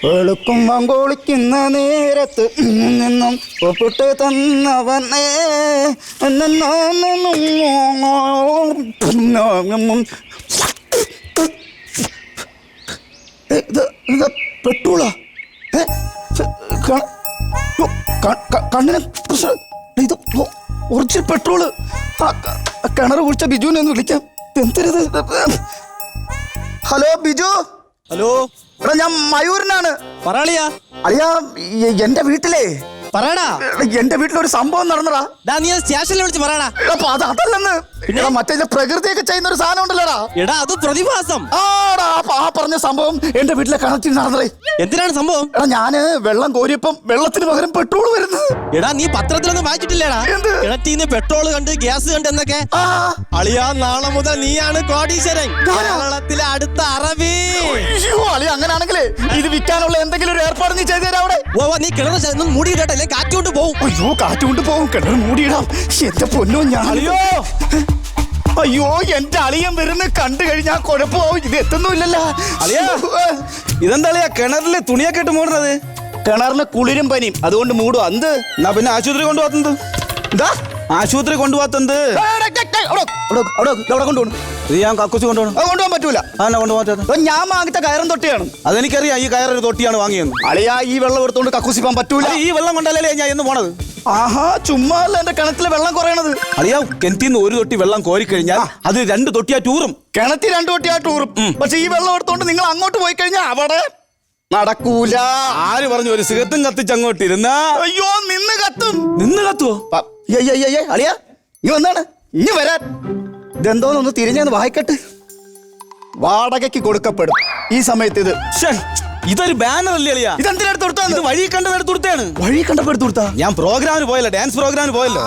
വെളുക്കും വങ്കോളിക്കുന്ന നേരത്ത് നിന്നും ഒപ്പിട്ട് തന്നവനേ പെട്രോളാ കണ്ണിന് ഇത് ഒറിജിനൽ പെട്രോള്. കിണർ കുഴിച്ച ബിജുവിനെ ഒന്ന് വിളിക്കാം. എന്തരുത്. ഹലോ ബിജു. ഹലോ എടാ ഞാൻ മയൂരനാണ്. പറയാളിയാ. അളിയാ എന്റെ വീട്ടിലേ പറയടാ. എന്റെ വീട്ടിലൊരു സംഭവം നടന്നടാ. നീ സ്റ്റേഷനിൽ വിളിച്ച് പറയടാ. അതല്ലെന്ന് മറ്റേ പ്രകൃതിയൊക്കെ ചെയ്യുന്ന ഒരു സാധനം ഉണ്ടല്ലോടാ. എടാ അത് പ്രതിഭാസം. ആടാ ആ പറഞ്ഞ സംഭവം എന്റെ വീട്ടിലെ കിണറ്റിൽ നടന്നേ. എന്തിനാണ് സംഭവം? എടാ ഞാന് വെള്ളം കോരിയപ്പം വെള്ളത്തിന് പകരം പെട്രോൾ വരുന്നത്. എടാ നീ പത്രത്തിലൊന്നും വായിച്ചിട്ടില്ലേടാ? കിണറ്റിന്ന് പെട്രോൾ കണ്ട് ഗ്യാസ് കണ്ട് എന്നൊക്കെ. അളിയാ നാളെ മുതൽ നീയാണ് കോടീശ്വരൻ. കേരളത്തിലെ അടുത്ത അറബി. അളിയ അങ്ങനാണെങ്കിലേ ഇത് വിൽക്കാനുള്ള എന്തെങ്കിലും ഒരു ഏർപ്പാട് നീ ചെയ്തു തരാം. അവിടെ നീ കിണർ മൂടിയിടട്ടെ, കാറ്റ് കൊണ്ട് പോകും. അയ്യോ കാറ്റ് കൊണ്ട് പോകും. കിണർ മൂടിയിടാം. എന്റെ പൊന്നോ ഞാൻ. അയ്യോ എന്റെ അളിയൻ വരുന്ന കണ്ടു കഴിഞ്ഞാൽ കുഴപ്പമാവും. ഇത് എത്തുന്നില്ലല്ലോ. അളിയാ ഇതെന്താ അളിയാ കിണറില് തുണിയൊക്കെ ഇട്ട് മൂടുന്നത്? കിണറിന് കുളിരും പനിയും അതുകൊണ്ട് മൂടും. എന്ത് എന്നാ പിന്നെ ആശുപത്രി കൊണ്ടുപോകുന്നത് എന്താ? ആശുപത്രി കൊണ്ടുപോകത്തെന്ത്? അവിടെ കൊണ്ടുപോകണം. ഇത് ഞാൻ കക്കുച്ച് കൊണ്ടുപോകണം. അത് കൊണ്ടുപോകാൻ പറ്റൂല. കൊണ്ടുപോകാൻ ഞാൻ വാങ്ങിച്ച കയറും തൊട്ടിയാണ്. അതെനിക്കറിയാം. ഈ കയറൊരു തൊട്ടിയാണ് വാങ്ങിയെന്ന്. അളിയാ ഈ വെള്ളം എടുത്തോണ്ട് കക്കൂസിപ്പാൻ പറ്റൂല. ഈ വെള്ളം കൊണ്ടല്ലേ ഞാൻ എന്ന് പോണത്. ആഹാ ചുമ്മാ അല്ല എന്റെ കിണറ്റിലെ വെള്ളം കുറയണത്. അറിയാ കിണറ്റിന്ന് ഒരു തൊട്ടി വെള്ളം കോരിക്കഴിഞ്ഞാൽ അത് 2 തൊട്ടിയാ ടൂറും. കിണറ്റി 2 തൊട്ടിയാ ടൂറും. പക്ഷെ ഈ വെള്ളം എടുത്തോണ്ട് നിങ്ങൾ അങ്ങോട്ട് പോയി കഴിഞ്ഞാൽ അവിടെ നടക്കൂല. ആര് പറഞ്ഞു? ഒരു സിഗരറ്റും കത്തിച്ച് അങ്ങോട്ട് ഇരുന്നാ അയ്യോ നിന്ന് കത്തും. നിന്ന് കത്തുവോ? അളിയാ ഇനി വന്നാണ് ഇനി വരാൻ. ഇതെന്തോന്നൊന്ന് തിരിഞ്ഞെന്ന് വായിക്കട്ട്. വാടകയ്ക്ക് കൊടുക്കപ്പെടും ഈ സമയത്ത്. ഇതൊരു ബാനർ അല്ലേ അളിയാ? ഇതെന്തിനെടുത്ത് കൊടുത്താ? ഇത് വഴി കണ്ടതെടുത്ത് കൊടുത്താണ്. വഴി കണ്ടപ്പോ എടുത്ത് കൊടുത്താ? ഞാൻ പ്രോഗ്രാമിന് പോയല്ലോ, ഡാൻസ് പ്രോഗ്രാമിന് പോയല്ലോ.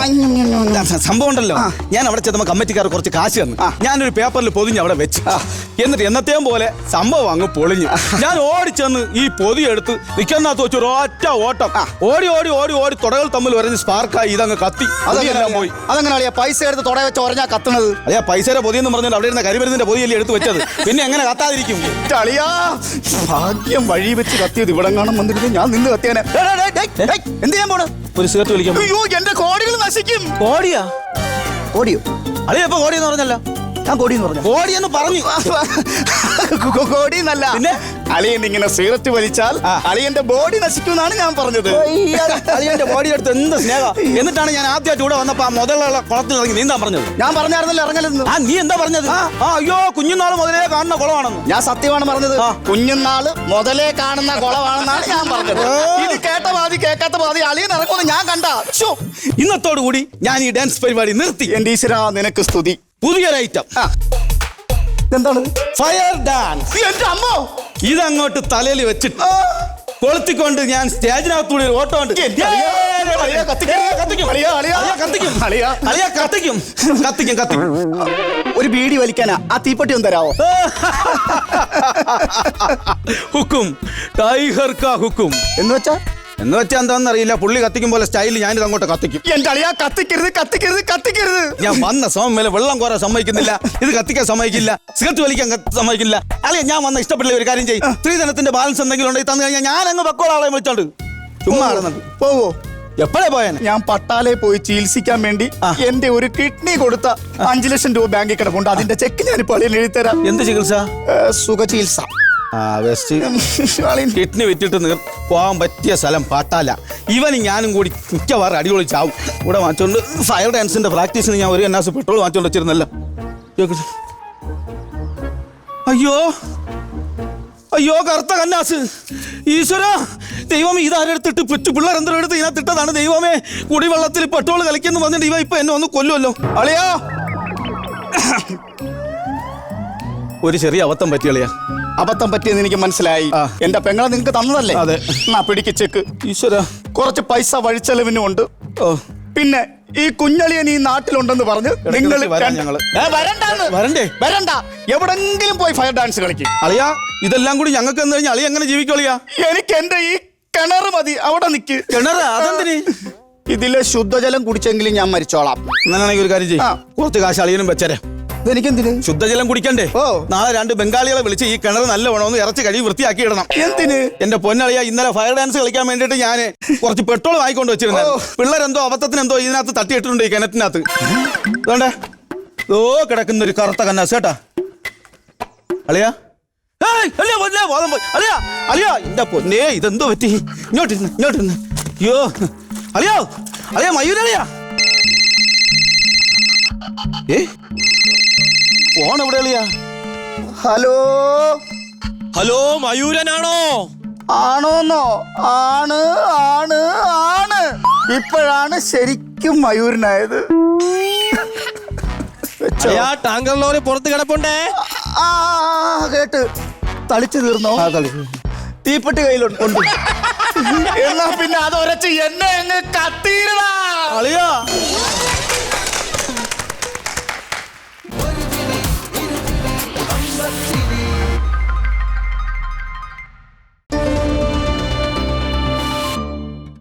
സംഭവം ഉണ്ടല്ലോ, ഞാൻ അവിടെ ചെന്നപ്പോ കമ്മിറ്റിക്കാർ കുറച്ച് കാശ് തന്നു. ഞാനൊരു പേപ്പറിൽ പൊതിഞ്ഞ് അവിടെ വെച്ച്. എന്നിട്ട് എന്നത്തെയും പോലെ സംഭവം അങ്ങ് പൊളിഞ്ഞു. ഞാൻ ഓടിച്ചെന്ന് ഈ പൊതി എടുത്ത് നിൽക്കുന്നകത്ത് വെച്ച് ഒരു ഒറ്റ ഓട്ടം. ഓടി ഓടി ഓടി ഓടി തുടകൾ തമ്മിൽ വരഞ്ഞ് സ്പാർക്കായി ഇതങ്ങ് കത്തി. അതെല്ലാം പോയി. അതെങ്ങനെയാ പൈസ എടുത്ത് തുട വെച്ച് ഉറഞ്ഞാ കത്തുന്നത്? അതെയാ പൈസയുടെ പൊതിയെന്ന് പറഞ്ഞാൽ അവിടെ ഇരുന്ന കരിമരുന്നിന്റെ പൊതിയല്ലേ എടുത്ത് വെച്ചത്. പിന്നെ എങ്ങനെ കത്താതിരിക്കും? ഭാഗ്യം വഴി വെച്ച് കത്തിയത്. ഇവിടെ കാണാൻ വന്നിട്ട് ഞാൻ നിന്ന് കത്തിയാനെ. എന്തിനാ പോണ്? ഒരു സിഗരറ്റ് വലിക്കാം. അയ്യോ എന്റെ കോടികൾ നശിക്കും. കോടിയാ? കോടിയോ? അളിയപ്പോ കോടിയെന്ന് പറഞ്ഞല്ലോ. ഞാൻ കോടിയെന്ന് പറഞ്ഞു. കോടിയെന്ന് പറഞ്ഞു. കോടിന്നല്ല. പിന്നെ അളിയൻ ഇങ്ങനെ സിഗരറ്റ് വലിച്ചാൽ അളിയന്റെ ബോഡി നശിക്കുമെന്നാണ് ഞാൻ പറഞ്ഞത്. അളിയന്റെ ബോഡി എടുത്ത് എന്ത് സ്നേഹം. എന്നിട്ടാണ് ഞാൻ ആദ്യമായിട്ട് ഇവിടെ വന്നപ്പോ ആ മുതലുള്ള കുളത്തിൽ ഇറങ്ങി നീന്താൻ പറഞ്ഞത്. ഞാൻ പറഞ്ഞായിരുന്നല്ലോ ഇറങ്ങലെന്ന്. നീ എന്താ പറഞ്ഞത്? അയ്യോ കുഞ്ഞുനാള് മുതലേ കാണുന്ന കുളമാണെന്ന്. ഞാൻ സത്യമാണ് പറഞ്ഞത്. കുഞ്ഞുനാള് മുതലേ കാണുന്ന കുളമാണെന്നാണ് ഞാൻ പറഞ്ഞത്. ഇത് കേട്ട പാതി കേൾക്കാത്ത പാതി അളിയൻ ഇറങ്ങുമെന്ന് ഞാൻ കണ്ട. ഇന്നത്തോടു കൂടി ഞാൻ ഈ ഡാൻസ് പരിപാടി നിർത്തി. എന്റെ ഈശ്വരാ നിനക്ക് സ്തുതി. പുതിയൊരു ഐറ്റം. എന്താണ്? Fire dance. എന്റെ അമ്മോ ഇതങ്ങോട്ട് തലയിൽ വെച്ചിട്ട് കൊളുത്തിക്കൊണ്ട് ഞാൻ സ്റ്റേജിനകത്തൂടെ ഒരു ഓട്ടം ഉണ്ട്. ഒരു ബീഡി വലിക്കാനാ ആ തീപ്പെട്ടി ഒന്ന് തരാവോ? ഹുക്കും ടൈഗർ കാ ഹുക്കും എന്ന് വെച്ചാ എന്താണെന്ന് അറിയില്ല. പുള്ളി കത്തിക്കും പോലെ സ്റ്റൈലിൽ ഞാനിത് അങ്ങോട്ട് കത്തിക്കും. എന്റെ അളിയാ കത്തിക്കരുത് കത്തിക്കരുത് കത്തിക്കരുത്. ഞാൻ വന്ന സമയം മേലെ വെള്ളം കോരാൻ സമ്മതിക്കുന്നില്ല, ഇത് കത്തിക്കാൻ സമ്മതിക്കില്ല, സിഗരറ്റ് വലിക്കാൻ സമ്മതിക്കില്ല. അളിയ ഞാൻ വന്ന ഇഷ്ടപ്പെട്ടില്ല. ഒരു കാര്യം ചെയ്യും, സ്ത്രീധനത്തിന്റെ ബാലൻസ് എന്തെങ്കിലും ഉണ്ടെങ്കിൽ തന്നു കഴിഞ്ഞാൽ ഞാൻ അങ്ങ് പക്കോളാളെ വിളിച്ചോണ്ട് ചുമ്മാ പോവോ? എപ്പോഴേ പോയാൻ? ഞാൻ പട്ടാലെ പോയി ചികിത്സിക്കാൻ വേണ്ടി എന്റെ ഒരു കിഡ്നി കൊടുത്ത 5 ലക്ഷം രൂപ ബാങ്കിൽ കിടപ്പുണ്ട്. അതിന്റെ ചെക്ക് ഞാനിപ്പോൾ അളിയൻ എഴുതിത്തരാം. എന്ത് ചികിത്സ? സുഖ ചികിത്സ. കിഡ്നി വിറ്റിട്ട് പോകാൻ പറ്റിയ സ്ഥലം പാട്ടാല. ഇവനും ഞാനും കൂടി മിക്കവാറും അടിപൊളി ചാവും. ഇവിടെ വാങ്ങിച്ചോണ്ട് ഫയർ ഡാൻസിന്റെ പ്രാക്ടീസിന് ഞാൻ 1 എണ്ണാസ് പെട്രോൾ വാങ്ങിച്ചോണ്ട് വെച്ചിരുന്നല്ലോ. അയ്യോ അയ്യോ കറുത്ത കന്നാസ്. ഈശ്വര ദൈവമേ, ഇതാരെടുത്തിട്ട് പെറ്റു പിള്ളേർ എന്തോ എടുത്ത് ഇതിനകത്തിട്ടതാണ്. ദൈവമേ, കുടിവെള്ളത്തിൽ പെട്രോൾ കളിക്കുന്നു പറഞ്ഞിട്ട് ഇവ ഇപ്പൊ എന്നെ ഒന്ന് കൊല്ലുമല്ലോ. അളിയാ ഒരു ചെറിയ അബദ്ധം പറ്റിയളിയാ. അബദ്ധം പറ്റിയെന്ന് എനിക്ക് മനസ്സിലായി. എന്റെ പെങ്ങളെ നിങ്ങക്ക് തന്നതല്ലേ? അതെ. പിടിക്ക് ചെക്ക്. ഈശ്വര കുറച്ച് പൈസ വഴിച്ചെലവിനും ഉണ്ട്. പിന്നെ ഈ കുഞ്ഞളിയൻ ഈ നാട്ടിലുണ്ടെന്ന് പറഞ്ഞ് നിങ്ങൾ വരണ്ട. എവിടെങ്കിലും പോയി ഫയർ ഡാൻസ് കളിക്കും. അളിയാ ഇതെല്ലാം കൂടി ഞങ്ങൾക്ക് എന്ന് കഴിഞ്ഞാൽ അളിയ എങ്ങനെ ജീവിക്കളിയാ? എനിക്ക് എന്റെ ഈ കിണർ മതി. അവിടെ നിക്ക്. കിണർ അതെന്തിന്? ഇതിലെ ശുദ്ധജലം കുടിച്ചെങ്കിലും ഞാൻ മരിച്ചോളാം. എന്നാണെങ്കിൽ ഒരു കാര്യം ചെയ്യും, കുറച്ച് കാശ് അളിയനും വെച്ചേരെ. എനിക്കെന്തിന്? ശുദ്ധജലം കുടിക്കണ്ടേ? ഓ. നാളെ 2 ബംഗാളികളെ വിളിച്ച് ഈ കിണർ നല്ലവണ്ണം ഒന്ന് ഇറച്ചി കഴുകി വൃത്തിയാക്കി ഇടണം. എന്തിന്? എന്റെ പൊന്നളിയ, ഇന്നലെ ഫയർ ഡാൻസ് കളിക്കാൻ വേണ്ടിട്ട് ഞാൻ കുറച്ച് പെട്രോൾ വാങ്ങിക്കൊണ്ട് വെച്ചിരുന്നു. പിള്ളേരെന്തോ അബദ്ധത്തിനെന്തോ ഇതിനകത്ത് തട്ടിയിട്ടുണ്ട് ഈ കിണറ്റിനകത്ത്. അതുകൊണ്ടേ ഓ കിടക്കുന്ന ഒരു കറുത്ത കന്നാസ് കേട്ടാ. അളിയാ, അളിയാ, എന്റെ പൊന്നേ, ഇതെന്തോ പറ്റി? ഇങ്ങോട്ടിരുന്ന്. അയ്യോ അളിയാ, മയൂരളിയാ. ഫോൺ എവിടെ അളിയാ? ഹലോ, മയൂരനാണോ? ആണോന്നോ? ആണ്. ഇപ്പോഴാണ് ശരിക്കും മയൂരനായത്. ടാങ്കർ ലോറി പുറത്ത് കിടപ്പുണ്ടേ. കേട്ട്. തളിച്ചു തീർന്നോ? തീപ്പെട്ടി കയ്യിലുണ്ട്. എന്നാ പിന്നെ അത് ഉരച്ച് എന്നെ അങ്ങ് കത്തിയിടാ. അളിയാ